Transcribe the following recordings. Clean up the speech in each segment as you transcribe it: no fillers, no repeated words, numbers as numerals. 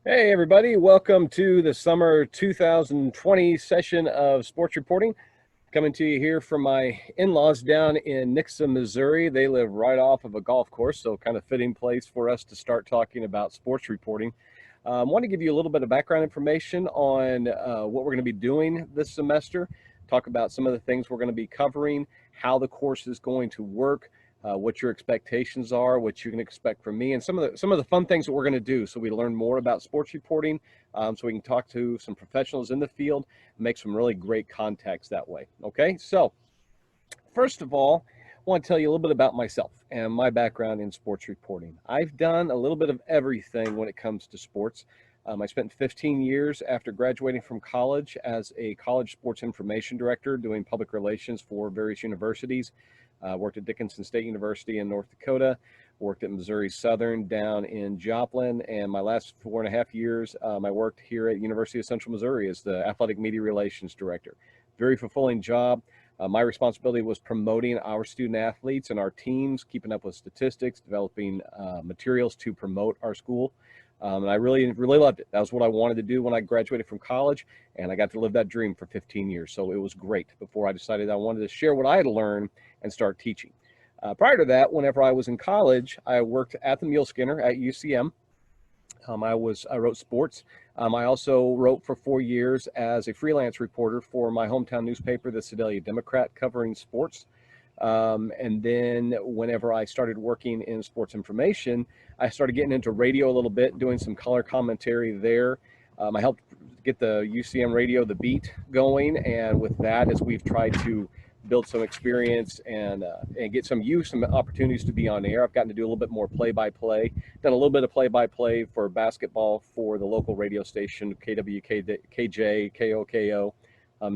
Hey everybody, welcome to the summer 2020 session of sports reporting. Coming to you here from my in-laws down in Nixa, Missouri. They live right off of a golf course, so kind of fitting place for us to start talking about sports reporting. I want to give you a little bit of background information on what we're going to be doing this semester, talk about some of the things we're going to be covering, how the course is going to work, what your expectations are, what you can expect from me, and some of the fun things that we're going to do, so we learn more about sports reporting, so we can talk to some professionals in the field, make some really great contacts that way. Okay, so first of all, I want to tell you a little bit about myself and my background in sports reporting. I've done a little bit of everything when it comes to sports. I spent 15 years after graduating from college as a college sports information director doing public relations for various universities. Worked at Dickinson State University in North Dakota, worked at Missouri Southern down in Joplin, and my last 4.5 years, I worked here at University of Central Missouri as the athletic media relations director. Very fulfilling job. My responsibility was promoting our student athletes and our teams, keeping up with statistics, developing materials to promote our school. And I really loved it. That was what I wanted to do when I graduated from college, and I got to live that dream for 15 years. So it was great before I decided I wanted to share what I had learned and start teaching. Prior to that, whenever I was in college, I worked at the Mule Skinner at UCM. I wrote sports. I also wrote for 4 years as a freelance reporter for my hometown newspaper, the Sedalia Democrat, covering sports. And then whenever I started working in sports information, I started getting into radio a little bit, doing some color commentary there. I helped get the UCM radio, the beat going. And with that, as we've tried to build some experience and get some opportunities to be on air, I've gotten to do a little bit more play-by-play. Done a little bit of play-by-play for basketball for the local radio station, KWKJ, KOKO,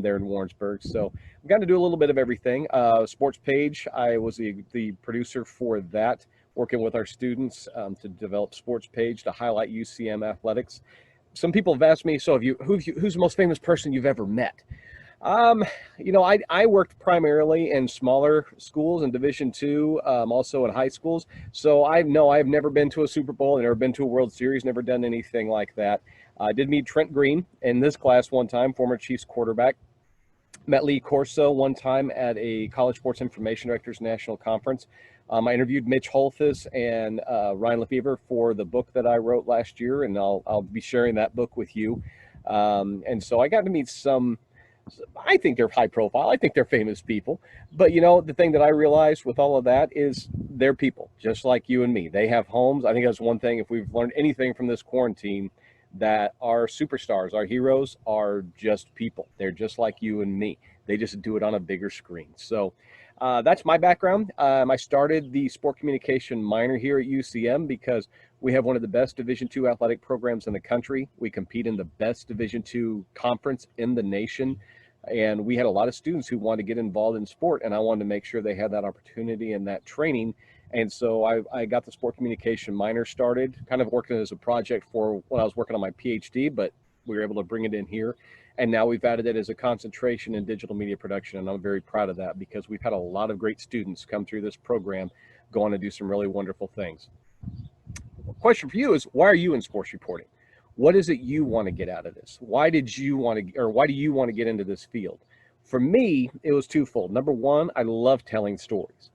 there in Warrensburg. So I've gotten to do a little bit of everything. Sports page, I was the producer for that, working with our students to develop sports page to highlight UCM athletics. Some people have asked me, so who's the most famous person you've ever met? Um, I worked primarily in smaller schools in Division II, also in high schools. So I know I've never been to a Super Bowl, never been to a World Series, never done anything like that. I did meet Trent Green in this class one time, former Chiefs quarterback. Met Lee Corso one time at a College Sports Information Directors National Conference. I interviewed Mitch Holthus and Ryan Lefevre for the book that I wrote last year, and I'll be sharing that book with you. And so I got to meet some. I think they're high profile. I think they're famous people. But the thing that I realized with all of that is they're people just like you and me. They have homes. I think that's one thing, if we've learned anything from this quarantine, that our superstars, our heroes, are just people. They're just like you and me. They just do it on a bigger screen. So that's my background. I started the sport communication minor here at UCM because we have one of the best Division II athletic programs in the country. We compete in the best Division II conference in the nation. And we had a lot of students who wanted to get involved in sport, and I wanted to make sure they had that opportunity and that training. And so I got the sport communication minor started, kind of working as a project for when I was working on my PhD, but we were able to bring it in here. And now we've added it as a concentration in digital media production. And I'm very proud of that because we've had a lot of great students come through this program, go on to do some really wonderful things. Question for you is, why are you in sports reporting? What is it you want to get out of this? Why do you want to get into this field? For me, it was twofold. Number one, I love telling stories.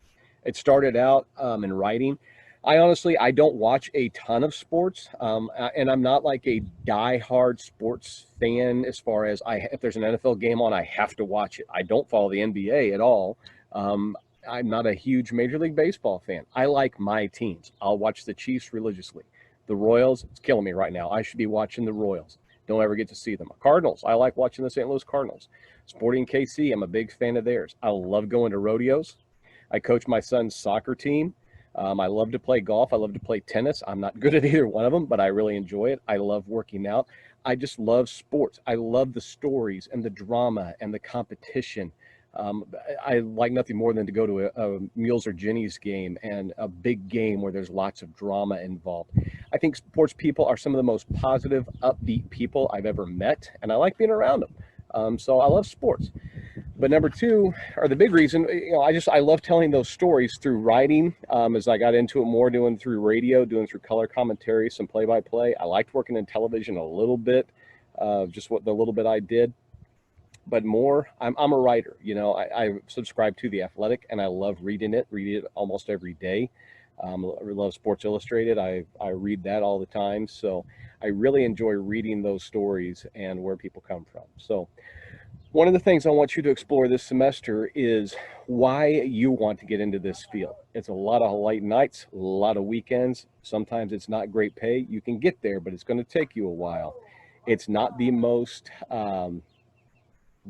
It started out in writing. I don't watch a ton of sports, and I'm not like a diehard sports fan as far as if there's an NFL game on, I have to watch it. I don't follow the NBA at all. I'm not a huge Major League Baseball fan. I like my teams. I'll watch the Chiefs religiously. The Royals, it's killing me right now. I should be watching the Royals. Don't ever get to see them. Cardinals, I like watching the St. Louis Cardinals. Sporting KC, I'm a big fan of theirs. I love going to rodeos. I coach my son's soccer team. I love to play golf. I love to play tennis. I'm not good at either one of them, but I really enjoy it. I love working out. I just love sports. I love the stories and the drama and the competition. I like nothing more than to go to a Mules or Jenny's game and a big game where there's lots of drama involved. I think sports people are some of the most positive, upbeat people I've ever met, and I like being around them. So I love sports. But number two, or the big reason, I love telling those stories through writing. As I got into it more, doing through radio, doing through color commentary, some play-by-play. I liked working in television a little bit, just what the little bit I did. But more, I'm a writer. I subscribe to The Athletic, and I love reading it almost every day. I love Sports Illustrated. I read that all the time. So I really enjoy reading those stories and where people come from. So one of the things I want you to explore this semester is why you want to get into this field. It's a lot of late nights, a lot of weekends. Sometimes it's not great pay. You can get there, but it's going to take you a while. It's not the most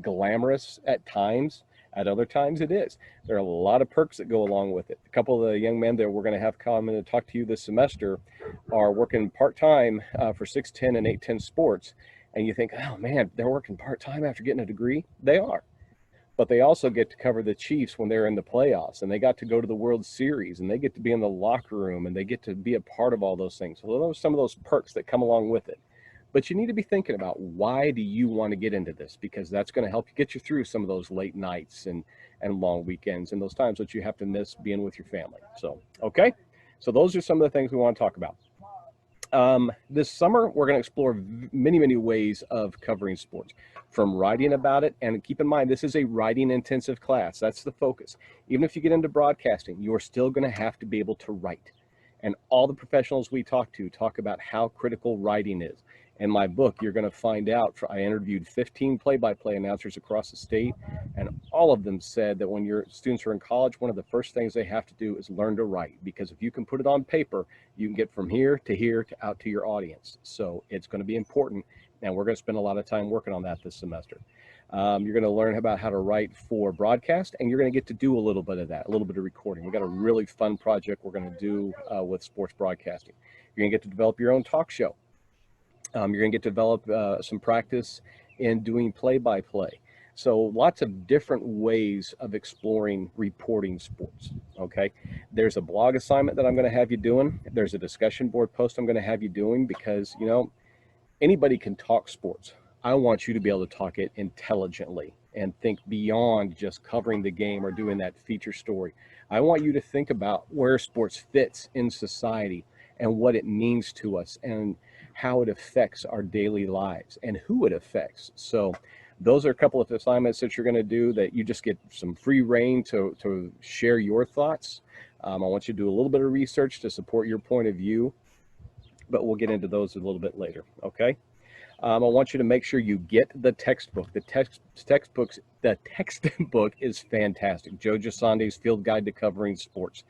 glamorous at times. At other times it is. There are a lot of perks that go along with it. A couple of the young men that we're going to have come in and talk to you this semester are working part-time for 610 and 810 sports. And you think, oh man, they're working part-time after getting a degree? They are. But they also get to cover the Chiefs when they're in the playoffs, and they got to go to the World Series, and they get to be in the locker room, and they get to be a part of all those things. So those are some of those perks that come along with it. But you need to be thinking about, why do you want to get into this? Because that's going to help you get you through some of those late nights and long weekends and those times that you have to miss being with your family. So, okay. So those are some of the things we want to talk about. This summer, we're going to explore many ways of covering sports, from writing about it. And keep in mind, this is a writing intensive class. That's the focus. Even if you get into broadcasting, you're still going to have to be able to write. And all the professionals we talk to talk about how critical writing is. In my book, you're going to find out, I interviewed 15 play-by-play announcers across the state, and all of them said that when your students are in college, one of the first things they have to do is learn to write, because if you can put it on paper, you can get from here to out to your audience. So it's going to be important, and we're going to spend a lot of time working on that this semester. You're going to learn about how to write for broadcast, and you're going to get to do a little bit of that, a little bit of recording. We've got a really fun project we're going to do with sports broadcasting. You're going to get to develop your own talk show. You're going to get to develop some practice in doing play-by-play. So lots of different ways of exploring reporting sports, okay? There's a blog assignment that I'm going to have you doing. There's a discussion board post I'm going to have you doing, because, anybody can talk sports. I want you to be able to talk it intelligently and think beyond just covering the game or doing that feature story. I want you to think about where sports fits in society and what it means to us and how it affects our daily lives and who it affects. So those are a couple of assignments that you're going to do that you just get some free reign to share your thoughts. I want you to do a little bit of research to support your point of view, but we'll get into those a little bit later, okay? I want you to make sure you get the textbook. The textbook is fantastic. Joe Gisande's Field Guide to Covering Sports.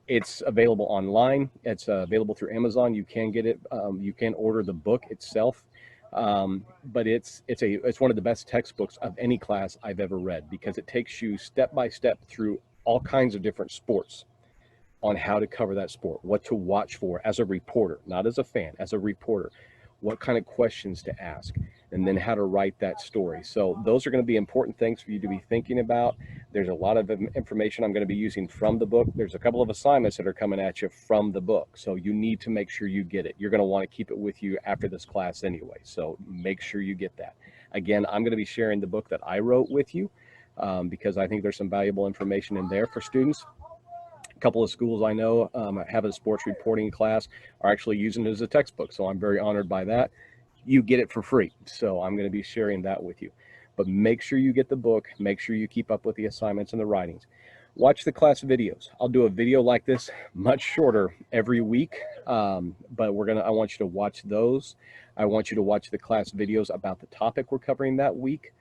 It's available online. It's available through Amazon. You can get it. You can order the book itself, but it's one of the best textbooks of any class I've ever read, because it takes you step by step through all kinds of different sports on how to cover that sport, what to watch for as a reporter, not as a fan, as a reporter, what kind of questions to ask, and then how to write that story. So those are going to be important things for you to be thinking about. There's a lot of information I'm going to be using from the book. There's a couple of assignments that are coming at you from the book. So you need to make sure you get it. You're going to want to keep it with you after this class anyway. So make sure you get that. Again, I'm going to be sharing the book that I wrote with you because I think there's some valuable information in there for students. A couple of schools I know have a sports reporting class are actually using it as a textbook. So I'm very honored by that. You get it for free. So I'm going to be sharing that with you. But make sure you get the book. Make sure you keep up with the assignments and the writings. Watch the class videos. I'll do a video like this, much shorter, every week. But I want you to watch those. I want you to watch the class videos about the topic we're covering that week.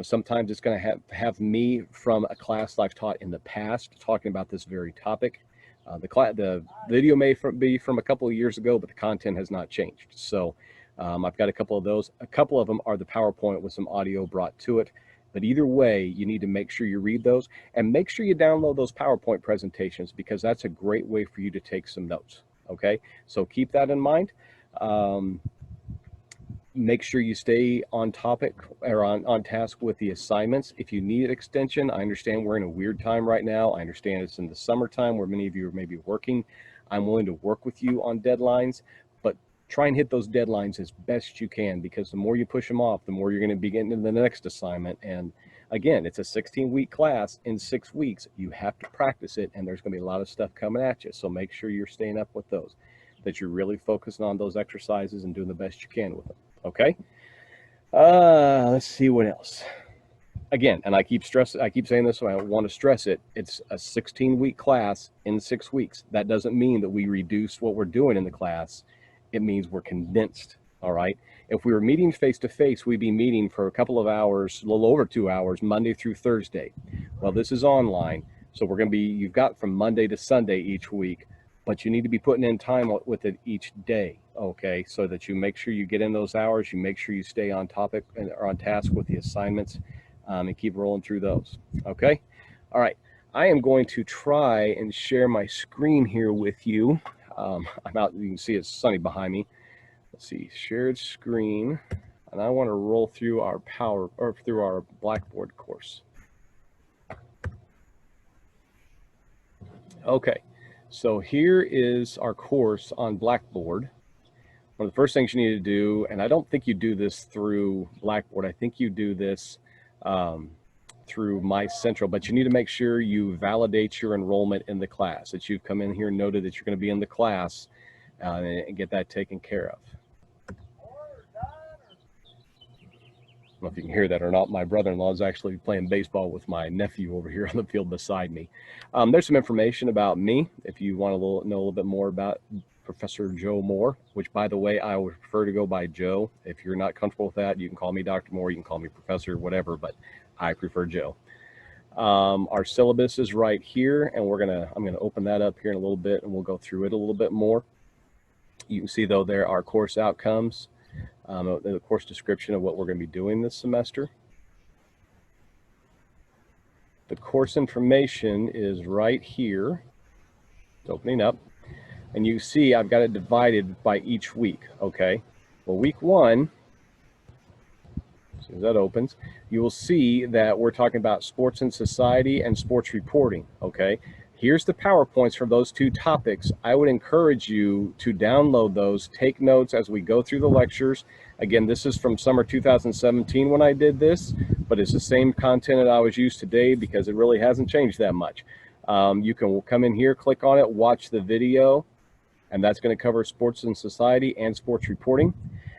Sometimes it's going to have me from a class that I've taught in the past talking about this very topic. The video may be from a couple of years ago, but the content has not changed. So I've got a couple of those. A couple of them are the PowerPoint with some audio brought to it. But either way, you need to make sure you read those and make sure you download those PowerPoint presentations, because that's a great way for you to take some notes. Okay, so keep that in mind. Make sure you stay on topic or on task with the assignments. If you need extension, I understand we're in a weird time right now. I understand it's in the summertime where many of you are maybe working. I'm willing to work with you on deadlines, but try and hit those deadlines as best you can, because the more you push them off, the more you're going to be getting into the next assignment, and Again, it's a 16-week class in 6 weeks. You have to practice it, and there's going to be a lot of stuff coming at you. So make sure you're staying up with those, that you're really focusing on those exercises and doing the best you can with them. Okay. Let's see what else. Again, and I keep saying this, so I want to stress it. It's a 16-week class in 6 weeks. That doesn't mean that we reduce what we're doing in the class. It means we're condensed. All right. If we were meeting face to face, we'd be meeting for a couple of hours, a little over 2 hours, Monday through Thursday. Well, this is online. So we're going to be, you've got from Monday to Sunday each week, but you need to be putting in time with it each day. Okay. So that you make sure you get in those hours, you make sure you stay on topic or on task with the assignments, and keep rolling through those. Okay. All right. I am going to try and share my screen here with you. I'm out, you can see it's sunny behind me. Let's see, shared screen, and I want to roll through our through our Blackboard course. Okay, so here is our course on Blackboard. One of the first things you need to do, and I don't think you do this through Blackboard, I think you do this through My Central, but you need to make sure you validate your enrollment in the class, that you've come in here and noted that you're going to be in the class, and get that taken care of. I don't know if you can hear that or not. My brother-in-law is actually playing baseball with my nephew over here on the field beside me. There's some information about me if you want to know a little bit more about Professor Joe Moore, which, by the way, I would prefer to go by Joe. If you're not comfortable with that, you can call me Dr. Moore, you can call me Professor, whatever, but I prefer Joe. Our syllabus is right here, and I'm gonna open that up here in a little bit, and we'll go through it a little bit more. You can see, though, there are course outcomes. The course description of what we're going to be doing this semester. The course information is right here. It's opening up. And you see I've got it divided by each week, okay? Well, week 1, as soon as that opens, you will see that we're talking about sports and society and sports reporting, okay? Here's the PowerPoints for those 2 topics. I would encourage you to download those, take notes as we go through the lectures. Again, this is from summer 2017 when I did this, but it's the same content that I was used today because it really hasn't changed that much. You can come in here, click on it, watch the video, and that's going to cover sports and society and sports reporting.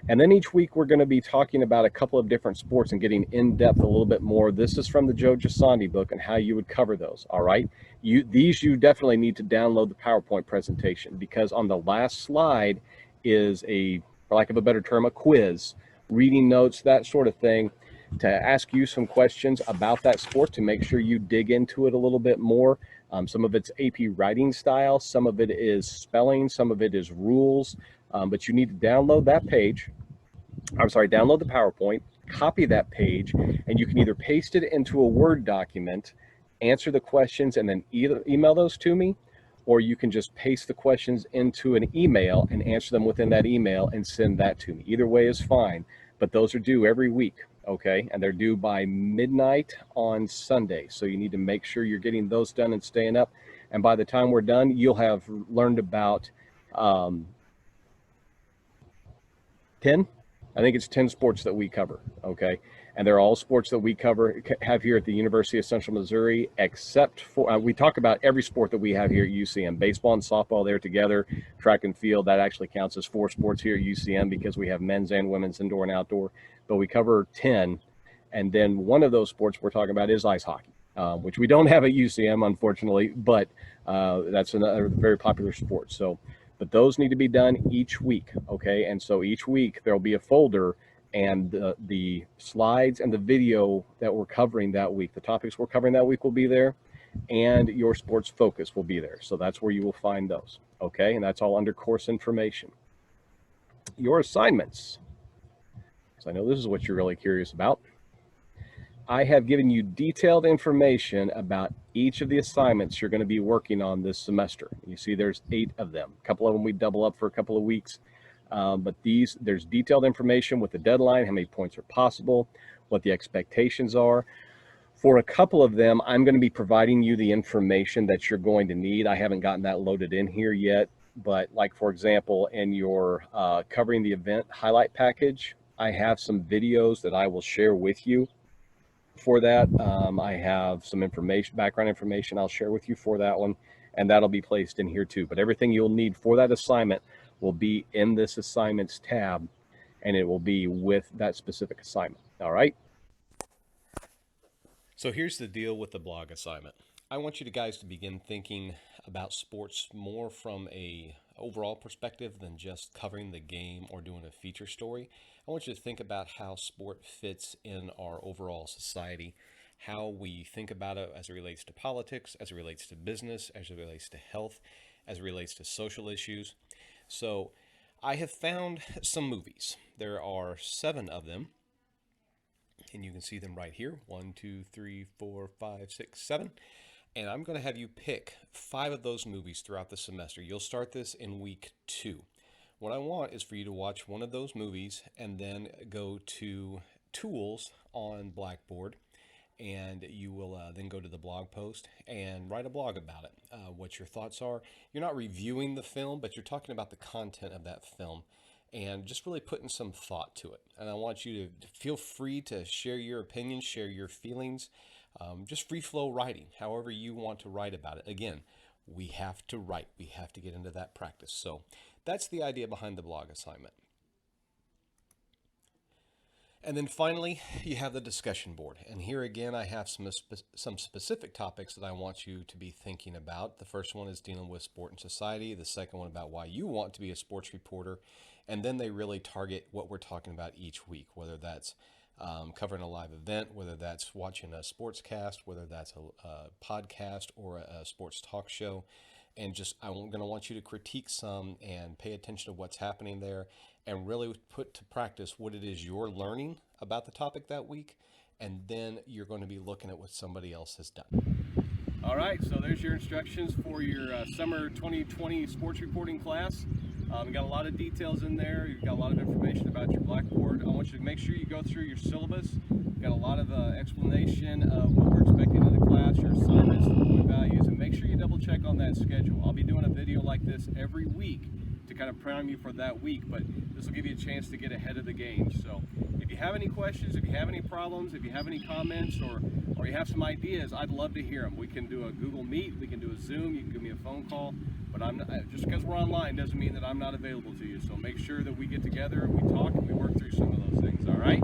And then each week we're going to be talking about a couple of different sports and getting in depth a little bit more. This is from the Joe Gisandi book and how you would cover those. All right. You definitely need to download the PowerPoint presentation, because on the last slide is for lack of a better term, a quiz, reading notes, that sort of thing, to ask you some questions about that sport to make sure you dig into it a little bit more. Some of it's AP writing style, some of it is spelling, some of it is rules, but you need to download that page. Download the PowerPoint, copy that page, and you can either paste it into a Word document, answer the questions, and then either email those to me, or you can just paste the questions into an email and answer them within that email and send that to me. Either way is fine, but those are due every week, okay? And they're due by midnight on Sunday. So you need to make sure you're getting those done and staying up. And by the time we're done, you'll have learned about 10 sports that we cover, okay? And they're all sports that we have here at the University of Central Missouri, except for, we talk about every sport that we have here at UCM. Baseball and softball, they're together. Track and field, that actually counts as 4 sports here at UCM because we have men's and women's indoor and outdoor. But we cover 10. And then one of those sports we're talking about is ice hockey, which we don't have at UCM, unfortunately, but that's another very popular sport. But those need to be done each week, okay? And so each week there'll be a folder, and the slides and the video that we're covering that week, the topics we're covering that week will be there, and your sports focus will be there. So that's where you will find those, okay? And that's all under course information. Your assignments. So I know this is what you're really curious about. I have given you detailed information about each of the assignments you're going to be working on this semester. You see there's 8 of them. A couple of them we double up for a couple of weeks. But there's detailed information with the deadline, how many points are possible, what the expectations are. For a couple of them, I'm going to be providing you the information that you're going to need. I haven't gotten that loaded in here yet, but like, for example, in your covering the event highlight package, I have some videos that I will share with you for that. I have some information, background information I'll share with you for that one, and that'll be placed in here too. But everything you'll need for that assignment will be in this assignments tab, and it will be with that specific assignment. All right. So here's the deal with the blog assignment. I want you guys to begin thinking about sports more from a overall perspective than just covering the game or doing a feature story. I want you to think about how sport fits in our overall society, how we think about it as it relates to politics, as it relates to business, as it relates to health, as it relates to social issues. So I have found some movies. There are 7 of them. And you can see them right here. 1, 2, 3, 4, 5, 6, 7. And I'm going to have you pick 5 of those movies throughout the semester. You'll start this in week 2. What I want is for you to watch one of those movies and then go to Tools on Blackboard. And you will then go to the blog post and write a blog about it. What your thoughts are. You're not reviewing the film, but you're talking about the content of that film, and just really putting some thought to it. And I want you to feel free to share your opinions, share your feelings, just free flow writing, however you want to write about it. Again, we have to write. We have to get into that practice. So that's the idea behind the blog assignment. And then finally, you have the discussion board. And here again, I have some specific topics that I want you to be thinking about. The first one is dealing with sport and society. The second one about why you want to be a sports reporter. And then they really target what we're talking about each week, whether that's covering a live event, whether that's watching a sportscast, whether that's a podcast or a sports talk show. And just, I'm going to want you to critique some and pay attention to what's happening there and really put to practice what it is you're learning about the topic that week. And then you're going to be looking at what somebody else has done. All right, so there's your instructions for your summer 2020 sports reporting class. You've got a lot of details in there. You've got a lot of information about your Blackboard. I want you to make sure you go through your syllabus. You've got a lot of explanation of what we're expecting in the class, your assignments, the point values, and make sure you double check on that schedule. I'll be doing a video like this every week to kind of prime you for that week, but this will give you a chance to get ahead of the game. So if you have any questions, if you have any problems, if you have any comments, or you have some ideas, I'd love to hear them. We can do a Google Meet, we can do a Zoom, you can give me a phone call, but I'm not, just because we're online doesn't mean that I'm not available to you. So make sure that we get together, we talk, and we work through some of those things, all right?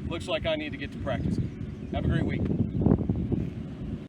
Looks like I need to get to practicing. Have a great week.